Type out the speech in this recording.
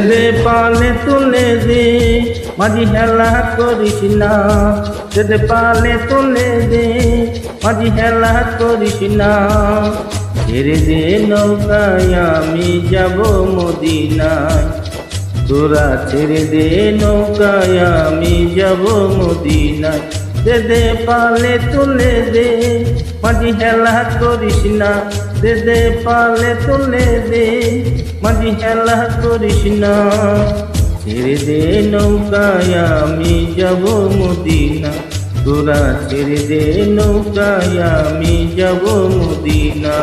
দে পালে তুলে দে মাঝি হেলা করিস না, দে পালে তুলে দে মাঝি হেলা করিস না। ছেড়ে দে নৌকায় আমি যাব মদিনায়, তোরা ছেড়ে দে নৌকায় আমি যাব মদিনায়। দে পালে তুলে দে মাঝি হেলা করিস না, দে পালে তুলে দে মাঝি হেলা করিস না। ছেড়ে দে নৌকায় আমি যাব মদিনা, তোরা ছেড়ে দে নৌকায় আমি যাব মদিনা।